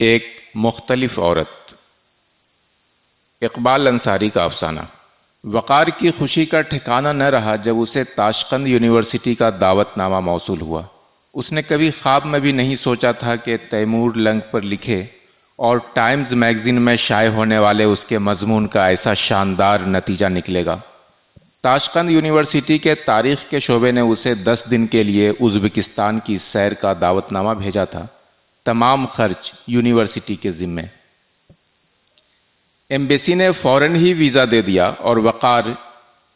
ایک مختلف عورت۔ اقبال انصاری کا افسانہ۔ وقار کی خوشی کا ٹھکانہ نہ رہا جب اسے تاشقند یونیورسٹی کا دعوت نامہ موصول ہوا۔ اس نے کبھی خواب میں بھی نہیں سوچا تھا کہ تیمور لنگ پر لکھے اور ٹائمز میگزین میں شائع ہونے والے اس کے مضمون کا ایسا شاندار نتیجہ نکلے گا۔ تاشقند یونیورسٹی کے تاریخ کے شعبے نے اسے 10 دن کے لیے ازبکستان کی سیر کا دعوت نامہ بھیجا تھا، تمام خرچ یونیورسٹی کے ذمے۔ ایمبیسی نے فوراً ہی ویزا دے دیا اور وقار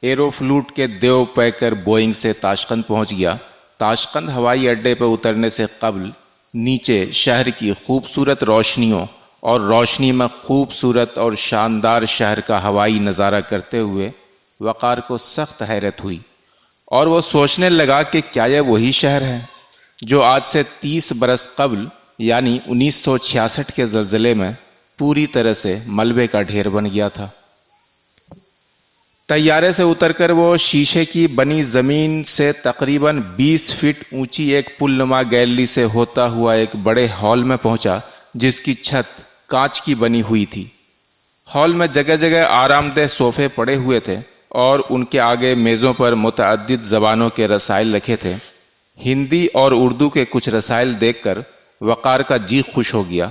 ایرو فلوٹ کے دیو پے کر بوئنگ سے تاشقند پہنچ گیا۔ تاشقند ہوائی اڈے پر اترنے سے قبل نیچے شہر کی خوبصورت روشنیوں اور روشنی میں خوبصورت اور شاندار شہر کا ہوائی نظارہ کرتے ہوئے وقار کو سخت حیرت ہوئی، اور وہ سوچنے لگا کہ کیا یہ وہی شہر ہے جو آج سے 30 برس قبل یعنی 1966 کے زلزلے میں پوری طرح سے ملبے کا ڈھیر بن گیا تھا۔ طیارے سے اتر کر وہ شیشے کی بنی زمین سے تقریباً 20 فٹ اونچی ایک پل نما گیلری سے ہوتا ہوا ایک بڑے ہال میں پہنچا جس کی چھت کانچ کی بنی ہوئی تھی۔ ہال میں جگہ جگہ آرام دہ صوفے پڑے ہوئے تھے اور ان کے آگے میزوں پر متعدد زبانوں کے رسائل رکھے تھے۔ ہندی اور اردو کے کچھ رسائل دیکھ کر وقار کا جی خوش ہو گیا۔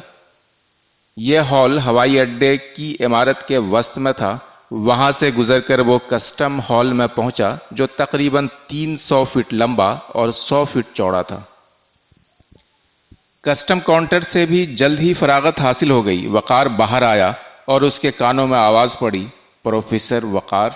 یہ ہال ہوائی اڈے کی عمارت کے وسط میں تھا۔ وہاں سے گزر کر وہ کسٹم ہال میں پہنچا جو تقریباً 300 فٹ لمبا اور 100 فٹ چوڑا تھا۔ کسٹم کاؤنٹر سے بھی جلد ہی فراغت حاصل ہو گئی۔ وقار باہر آیا اور اس کے کانوں میں آواز پڑی، پروفیسر وقار۔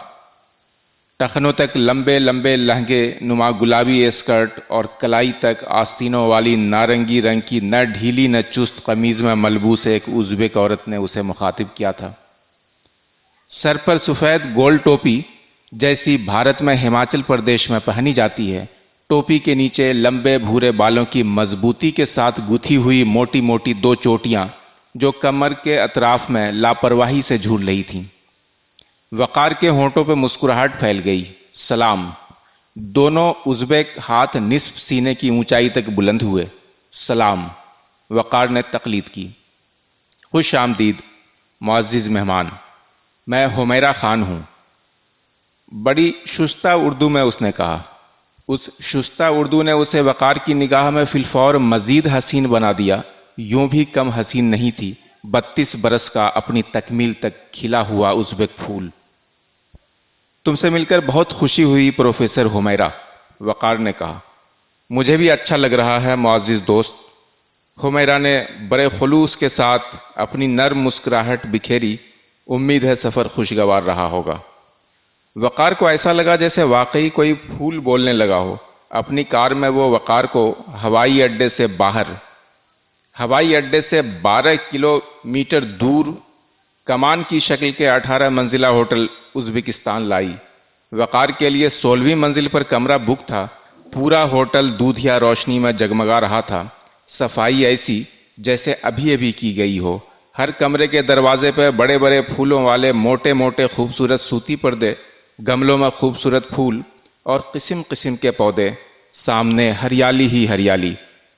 ٹخنوں تک لمبے لمبے لہنگے نما گلابی اسکرٹ اور کلائی تک آستینوں والی نارنگی رنگ کی نہ ڈھیلی نہ چست قمیض میں ملبوس ایک ازبک عورت نے اسے مخاطب کیا تھا۔ سر پر سفید گول ٹوپی جیسی بھارت میں ہماچل پردیش میں پہنی جاتی ہے۔ ٹوپی کے نیچے لمبے بھورے بالوں کی مضبوطی کے ساتھ گتھی ہوئی موٹی موٹی 2 چوٹیاں جو کمر کے اطراف میں لاپرواہی سے جھول رہی تھیں۔ وقار کے ہونٹوں پہ مسکراہٹ پھیل گئی۔ سلام۔ دونوں ازبک ہاتھ نصف سینے کی اونچائی تک بلند ہوئے۔ سلام، وقار نے تقلید کی۔ خوش آمدید معزز مہمان، میں حمیرہ خان ہوں۔ بڑی شستہ اردو میں اس نے کہا۔ اس شستہ اردو نے اسے وقار کی نگاہ میں فی الفور مزید حسین بنا دیا۔ یوں بھی کم حسین نہیں تھی 32 برس کا اپنی تکمیل تک کھلا ہوا ازبک پھول۔ تم سے مل کر بہت خوشی ہوئی پروفیسر حمیرہ، وقار نے کہا۔ مجھے بھی اچھا لگ رہا ہے معزز دوست، حمیرہ نے بڑے خلوص کے ساتھ اپنی نرم مسکراہٹ بکھیری۔ امید ہے سفر خوشگوار رہا ہوگا۔ وقار کو ایسا لگا جیسے واقعی کوئی پھول بولنے لگا ہو۔ اپنی کار میں وہ وقار کو ہوائی اڈے سے 12 کلومیٹر دور کمان کی شکل کے 18 منزلہ ہوٹل ازبکستان لائی۔ وقار کے لیے 16ویں منزل پر کمرہ بک تھا۔ پورا ہوٹل دودھیا روشنی میں جگمگا رہا تھا۔ صفائی ایسی جیسے ابھی ابھی کی گئی ہو۔ ہر کمرے کے دروازے پہ بڑے بڑے پھولوں والے موٹے موٹے خوبصورت سوتی پردے، گملوں میں خوبصورت پھول اور قسم قسم کے پودے۔ سامنے ہریالی ہی ہریالی،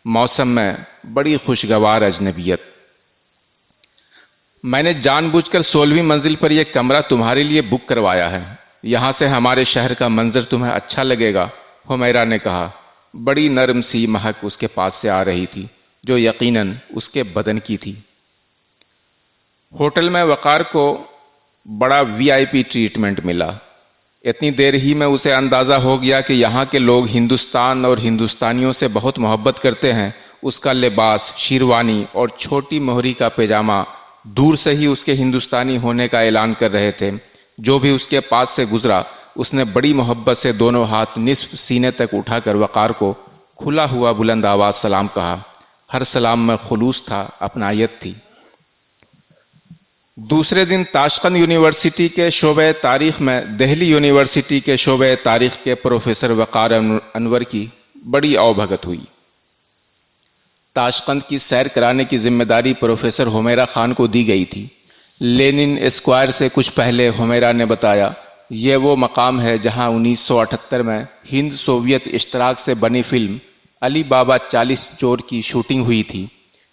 موسم میں بڑی خوشگوار اجنبیت۔ میں نے جان بوجھ کر 16ویں منزل پر یہ کمرہ تمہارے لیے بک کروایا ہے۔ یہاں سے ہمارے شہر کا منظر تمہیں اچھا لگے گا، حمیرہ نے کہا۔ بڑی نرم سی مہک اس کے پاس سے آ رہی تھی جو یقیناً اس کے بدن کی تھی۔ ہوٹل میں وقار کو بڑا VIP ٹریٹمنٹ ملا۔ اتنی دیر ہی میں اسے اندازہ ہو گیا کہ یہاں کے لوگ ہندوستان اور ہندوستانیوں سے بہت محبت کرتے ہیں۔ اس کا لباس، شیروانی اور چھوٹی مہری کا پیجامہ دور سے ہی اس کے ہندوستانی ہونے کا اعلان کر رہے تھے۔ جو بھی اس کے پاس سے گزرا اس نے بڑی محبت سے دونوں ہاتھ نصف سینے تک اٹھا کر وقار کو کھلا ہوا بلند آواز سلام کہا۔ ہر سلام میں خلوص تھا، اپنائیت تھی۔ دوسرے دن تاشقند یونیورسٹی کے شعبہ تاریخ میں دہلی یونیورسٹی کے شعبہ تاریخ کے پروفیسر وقار انور کی بڑی اوبھگت ہوئی۔ تاشقند کی سیر کرانے کی ذمہ داری پروفیسر حمیرہ خان کو دی گئی تھی۔ لینن اسکوائر سے کچھ پہلے حمیرہ نے بتایا، یہ وہ مقام ہے جہاں 1978 میں ہند سوویت اشتراک سے بنی فلم علی بابا 40 چور کی شوٹنگ ہوئی تھی۔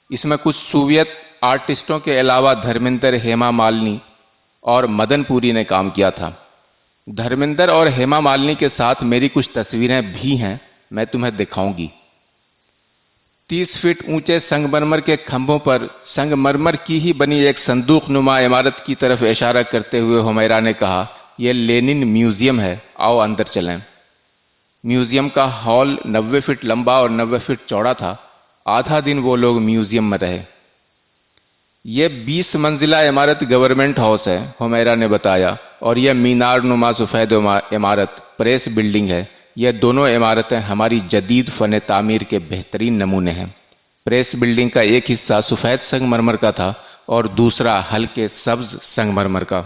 اس میں کچھ سوویت آرٹسٹوں کے علاوہ دھرمندر، ہیما مالنی اور مدن پوری نے کام کیا تھا۔ دھرمندر اور ہیما مالنی کے ساتھ میری کچھ تصویریں بھی ہیں، میں تمہیں دکھاؤں گی۔ 30 فٹ اونچے سنگ مرمر کے کھمبوں پر سنگ مرمر کی ہی بنی ایک صندوق نما عمارت کی طرف اشارہ کرتے ہوئے حمیرہ نے کہا، یہ لینن میوزیم ہے، آؤ اندر چلیں۔ میوزیم کا ہال 90 فٹ لمبا اور 90 فٹ چوڑا تھا۔ آدھا دن وہ لوگ میوزیم میں رہے۔ یہ 20 منزلہ عمارت گورنمنٹ ہاؤس ہے، حمیرہ نے بتایا، اور یہ مینار نما سفید عمارت پریس بلڈنگ ہے۔ یہ دونوں عمارتیں ہماری جدید فن تعمیر کے بہترین نمونے ہیں۔ پریس بلڈنگ کا ایک حصہ سفید سنگ مرمر کا تھا اور دوسرا ہلکے سبز سنگ مرمر کا۔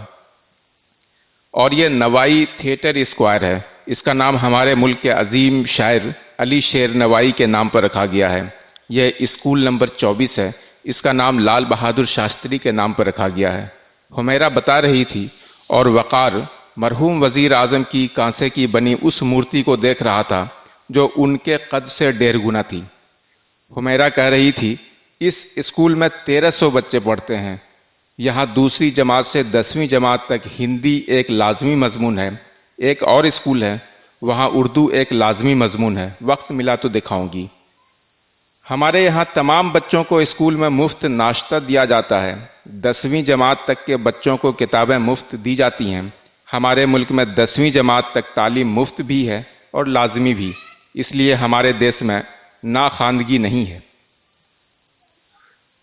اور یہ نوائی تھیٹر اسکوائر ہے۔ اس کا نام ہمارے ملک کے عظیم شاعر علی شیر نوائی کے نام پر رکھا گیا ہے۔ یہ اسکول نمبر 24 ہے۔ اس کا نام لال بہادر شاستری کے نام پر رکھا گیا ہے، حمیرہ بتا رہی تھی، اور وقار مرحوم وزیر اعظم کی کانسے کی بنی اس مورتی کو دیکھ رہا تھا جو ان کے قد سے 1.5 گنا تھی۔ حمیرہ کہہ رہی تھی، اس اسکول میں 1300 بچے پڑھتے ہیں۔ یہاں دوسری جماعت سے 10ویں جماعت تک ہندی ایک لازمی مضمون ہے۔ ایک اور اسکول ہے، وہاں اردو ایک لازمی مضمون ہے، وقت ملا تو دکھاؤں گی۔ ہمارے یہاں تمام بچوں کو اسکول میں مفت ناشتہ دیا جاتا ہے۔ 10ویں جماعت تک کے بچوں کو کتابیں مفت دی جاتی ہیں۔ ہمارے ملک میں 10ویں جماعت تک تعلیم مفت بھی ہے اور لازمی بھی، اس لیے ہمارے دیس میں ناخواندگی نہیں ہے۔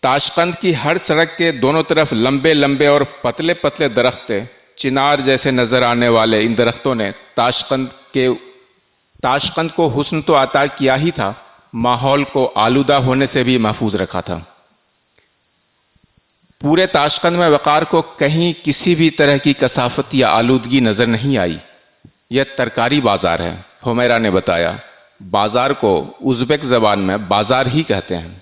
تاشقند کی ہر سڑک کے دونوں طرف لمبے لمبے اور پتلے پتلے درخت تھے۔ چنار جیسے نظر آنے والے ان درختوں نے تاشقند کو حسن تو عطا کیا ہی تھا، ماحول کو آلودہ ہونے سے بھی محفوظ رکھا تھا۔ پورے تاشقند میں وقار کو کہیں کسی بھی طرح کی کثافت یا آلودگی نظر نہیں آئی۔ یہ ترکاری بازار ہے، حمیرہ نے بتایا۔ بازار کو ازبک زبان میں بازار ہی کہتے ہیں۔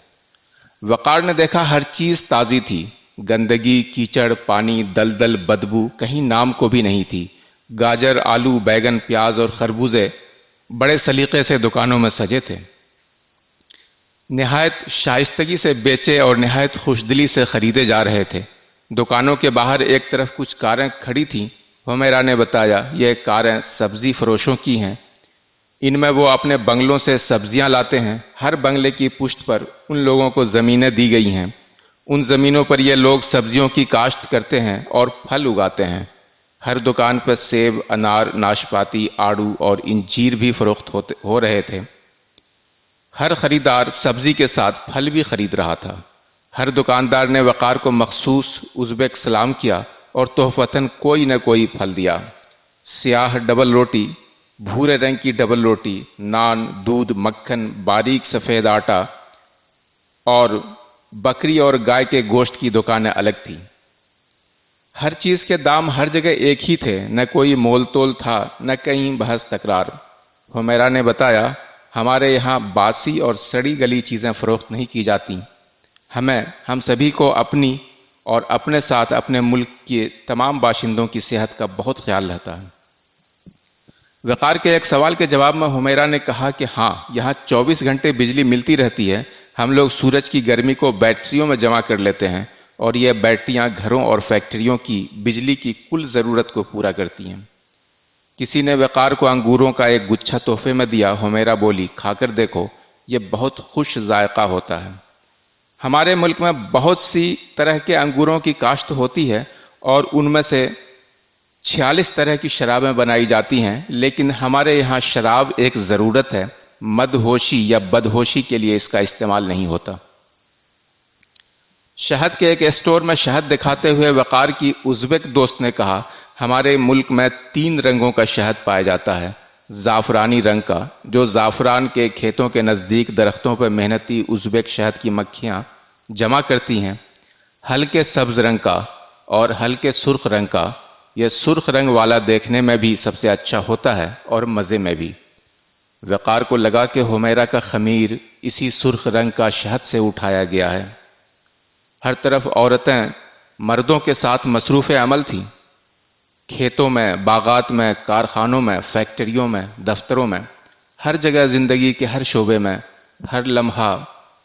وقار نے دیکھا ہر چیز تازی تھی۔ گندگی، کیچڑ، پانی، دلدل، بدبو کہیں نام کو بھی نہیں تھی۔ گاجر، آلو، بیگن، پیاز اور خربوزے بڑے سلیقے سے دکانوں میں سجے تھے۔ نہایت شائستگی سے بیچے اور نہایت خوشدلی سے خریدے جا رہے تھے۔ دکانوں کے باہر ایک طرف کچھ کاریں کھڑی تھیں، حمیرہ نے بتایا، یہ کاریں سبزی فروشوں کی ہیں۔ ان میں وہ اپنے بنگلوں سے سبزیاں لاتے ہیں۔ ہر بنگلے کی پشت پر ان لوگوں کو زمینیں دی گئی ہیں۔ ان زمینوں پر یہ لوگ سبزیوں کی کاشت کرتے ہیں اور پھل اگاتے ہیں۔ ہر دکان پر سیب، انار، ناشپاتی، آڑو اور انجیر بھی فروخت ہو رہے تھے۔ ہر خریدار سبزی کے ساتھ پھل بھی خرید رہا تھا۔ ہر دکاندار نے وقار کو مخصوص ازبک سلام کیا اور تحفتاً کوئی نہ کوئی پھل دیا۔ سیاہ ڈبل روٹی، بھورے رنگ کی ڈبل روٹی، نان، دودھ، مکھن، باریک سفید آٹا اور بکری اور گائے کے گوشت کی دکانیں الگ تھیں۔ ہر چیز کے دام ہر جگہ ایک ہی تھے، نہ کوئی مول تول تھا، نہ کہیں بحث تکرار۔ حمیرہ نے بتایا، ہمارے یہاں باسی اور سڑی گلی چیزیں فروخت نہیں کی جاتی۔ ہم سبھی کو اپنی اور اپنے ساتھ اپنے ملک کے تمام باشندوں کی صحت کا بہت خیال رہتا ہے۔ وقار کے ایک سوال کے جواب میں حمیرہ نے کہا کہ ہاں، یہاں 24 گھنٹے بجلی ملتی رہتی ہے۔ ہم لوگ سورج کی گرمی کو بیٹریوں میں جمع کر لیتے ہیں اور یہ بیٹریاں گھروں اور فیکٹریوں کی بجلی کی کل ضرورت کو پورا کرتی ہیں۔ کسی نے وقار کو انگوروں کا ایک گچھا تحفے میں دیا۔ حمیرہ بولی، کھا کر دیکھو، یہ بہت خوش ذائقہ ہوتا ہے۔ ہمارے ملک میں بہت سی طرح کے انگوروں کی کاشت ہوتی ہے اور ان میں سے 46 طرح کی شرابیں بنائی جاتی ہیں، لیکن ہمارے یہاں شراب ایک ضرورت ہے، مدہوشی یا بدہوشی کے لیے اس کا استعمال نہیں ہوتا۔ شہد کے ایک اسٹور میں شہد دکھاتے ہوئے وقار کی ازبک دوست نے کہا، ہمارے ملک میں 3 رنگوں کا شہد پایا جاتا ہے۔ زعفرانی رنگ کا، جو زعفران کے کھیتوں کے نزدیک درختوں پر محنتی ازبک شہد کی مکھیاں جمع کرتی ہیں، ہلکے سبز رنگ کا اور ہلکے سرخ رنگ کا۔ یہ سرخ رنگ والا دیکھنے میں بھی سب سے اچھا ہوتا ہے اور مزے میں بھی۔ وقار کو لگا کہ حمیرہ کا خمیر اسی سرخ رنگ کا شہد سے اٹھایا گیا ہے۔ ہر طرف عورتیں مردوں کے ساتھ مصروف عمل تھیں۔ کھیتوں میں، باغات میں، کارخانوں میں، فیکٹریوں میں، دفتروں میں، ہر جگہ زندگی کے ہر شعبے میں، ہر لمحہ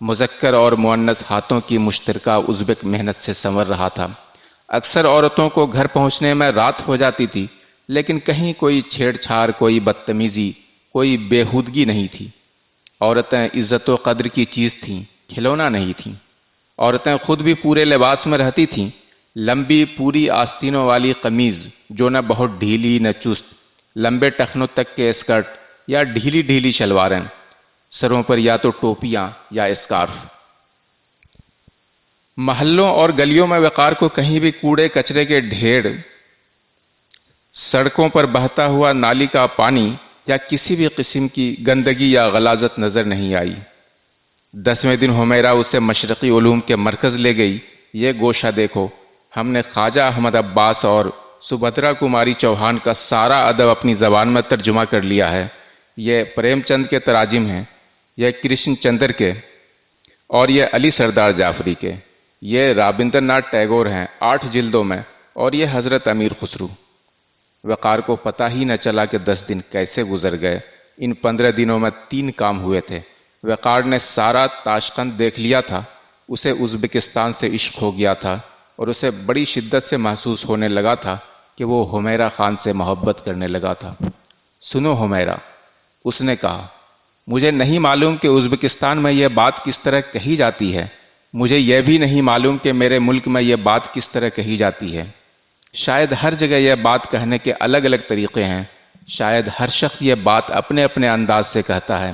مذکر اور مؤنث ہاتھوں کی مشترکہ ازبک محنت سے سنور رہا تھا۔ اکثر عورتوں کو گھر پہنچنے میں رات ہو جاتی تھی، لیکن کہیں کوئی چھیڑ چھاڑ، کوئی بدتمیزی، کوئی بےہودگی نہیں تھی۔ عورتیں عزت و قدر کی چیز تھیں، کھلونا نہیں تھیں۔ عورتیں خود بھی پورے لباس میں رہتی تھیں، لمبی پوری آستینوں والی قمیض جو نہ بہت ڈھیلی نہ چست، لمبے ٹخنوں تک کے اسکرٹ یا ڈھیلی ڈھیلی شلواریں، سروں پر یا تو ٹوپیاں یا اسکارف۔ محلوں اور گلیوں میں وقار کو کہیں بھی کوڑے کچرے کے ڈھیر، سڑکوں پر بہتا ہوا نالی کا پانی یا کسی بھی قسم کی گندگی یا غلاظت نظر نہیں آئی۔ 10ویں دن حمیرہ اسے مشرقی علوم کے مرکز لے گئی۔ یہ گوشہ دیکھو، ہم نے خواجہ احمد عباس اور سبھدرا کماری چوہان کا سارا ادب اپنی زبان میں ترجمہ کر لیا ہے۔ یہ پریم چند کے تراجم ہیں، یہ کرشن چندر کے، اور یہ علی سردار جعفری کے۔ یہ رابندر ناتھ ٹیگور ہیں 8 جلدوں میں، اور یہ حضرت امیر خسرو۔ وقار کو پتہ ہی نہ چلا کہ 10 دن کیسے گزر گئے۔ ان 15 دنوں میں 3 کام ہوئے تھے۔ وقار نے سارا تاشقند دیکھ لیا تھا، اسے ازبکستان سے عشق ہو گیا تھا، اور اسے بڑی شدت سے محسوس ہونے لگا تھا کہ وہ حمیرہ خان سے محبت کرنے لگا تھا۔ سنو حمیرہ، اس نے کہا، مجھے نہیں معلوم کہ ازبکستان میں یہ بات کس طرح کہی جاتی ہے۔ مجھے یہ بھی نہیں معلوم کہ میرے ملک میں یہ بات کس طرح کہی جاتی ہے۔ شاید ہر جگہ یہ بات کہنے کے الگ الگ طریقے ہیں، شاید ہر شخص یہ بات اپنے اپنے انداز سے کہتا ہے۔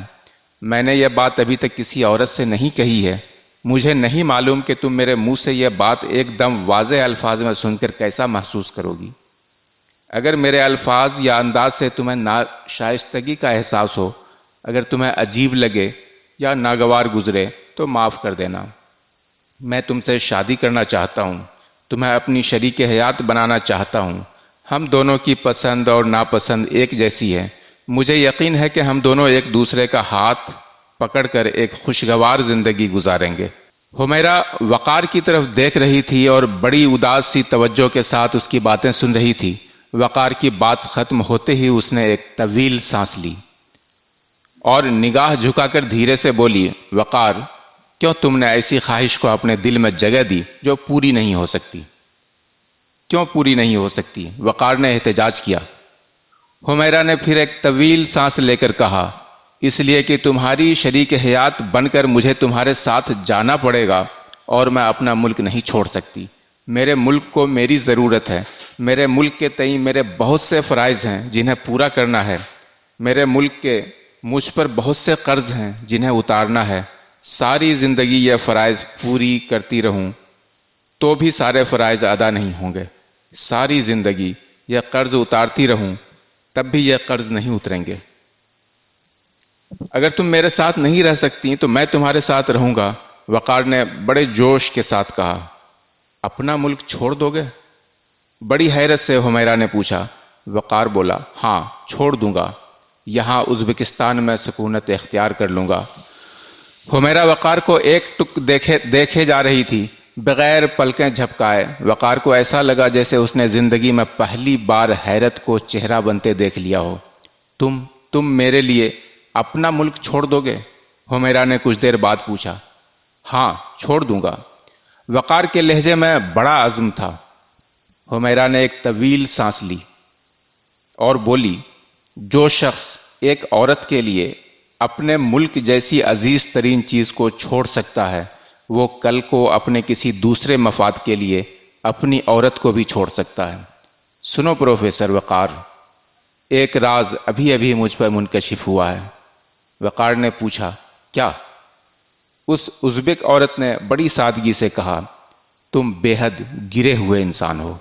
میں نے یہ بات ابھی تک کسی عورت سے نہیں کہی ہے۔ مجھے نہیں معلوم کہ تم میرے منہ سے یہ بات ایک دم واضح الفاظ میں سن کر کیسا محسوس کرو گی۔ اگر میرے الفاظ یا انداز سے تمہیں ناشائستگی کا احساس ہو، اگر تمہیں عجیب لگے یا ناگوار گزرے تو معاف کر دینا۔ میں تم سے شادی کرنا چاہتا ہوں، تمہیں اپنی شریک حیات بنانا چاہتا ہوں۔ ہم دونوں کی پسند اور ناپسند ایک جیسی ہے۔ مجھے یقین ہے کہ ہم دونوں ایک دوسرے کا ہاتھ پکڑ کر ایک خوشگوار زندگی گزاریں گے۔ حمیرہ وقار کی طرف دیکھ رہی تھی اور بڑی اداس سی توجہ کے ساتھ اس کی باتیں سن رہی تھی۔ وقار کی بات ختم ہوتے ہی اس نے ایک طویل سانس لی اور نگاہ جھکا کر دھیرے سے بولی، وقار، کیوں تم نے ایسی خواہش کو اپنے دل میں جگہ دی جو پوری نہیں ہو سکتی؟ کیوں پوری نہیں ہو سکتی؟ وقار نے احتجاج کیا۔ حمیرہ نے پھر ایک طویل سانس لے کر کہا، اس لیے کہ تمہاری شریک حیات بن کر مجھے تمہارے ساتھ جانا پڑے گا، اور میں اپنا ملک نہیں چھوڑ سکتی۔ میرے ملک کو میری ضرورت ہے۔ میرے ملک کے تئیں میرے بہت سے فرائض ہیں جنہیں پورا کرنا ہے۔ میرے ملک کے مجھ پر بہت سے قرض ہیں جنہیں اتارنا ہے۔ ساری زندگی یہ فرائض پوری کرتی رہوں تو بھی سارے فرائض ادا نہیں ہوں گے۔ ساری زندگی یہ قرض اتارتی رہوں تب بھی یہ قرض نہیں اتریں گے۔ اگر تم میرے ساتھ نہیں رہ سکتی تو میں تمہارے ساتھ رہوں گا، وقار نے بڑے جوش کے ساتھ کہا۔ اپنا ملک چھوڑ دو گے؟ بڑی حیرت سے حمیرہ نے پوچھا۔ وقار بولا، ہاں چھوڑ دوں گا، یہاں ازبکستان میں سکونت اختیار کر لوں گا۔ حمیرہ وقار کو ایک ٹک دیکھے جا رہی تھی، بغیر پلکیں جھپکائے۔ وقار کو ایسا لگا جیسے اس نے زندگی میں پہلی بار حیرت کو چہرہ بنتے دیکھ لیا ہو۔ تم میرے لیے اپنا ملک چھوڑ دو گے؟ حمیرہ نے کچھ دیر بعد پوچھا۔ ہاں چھوڑ دوں گا۔ وقار کے لہجے میں بڑا عزم تھا۔ حمیرہ نے ایک طویل سانس لی اور بولی، جو شخص ایک عورت کے لیے اپنے ملک جیسی عزیز ترین چیز کو چھوڑ سکتا ہے، وہ کل کو اپنے کسی دوسرے مفاد کے لیے اپنی عورت کو بھی چھوڑ سکتا ہے۔ سنو پروفیسر وقار، ایک راز ابھی ابھی مجھ پر منکشف ہوا ہے۔ وقار نے پوچھا، کیا؟ اس ازبک عورت نے بڑی سادگی سے کہا، تم بے حد گرے ہوئے انسان ہو۔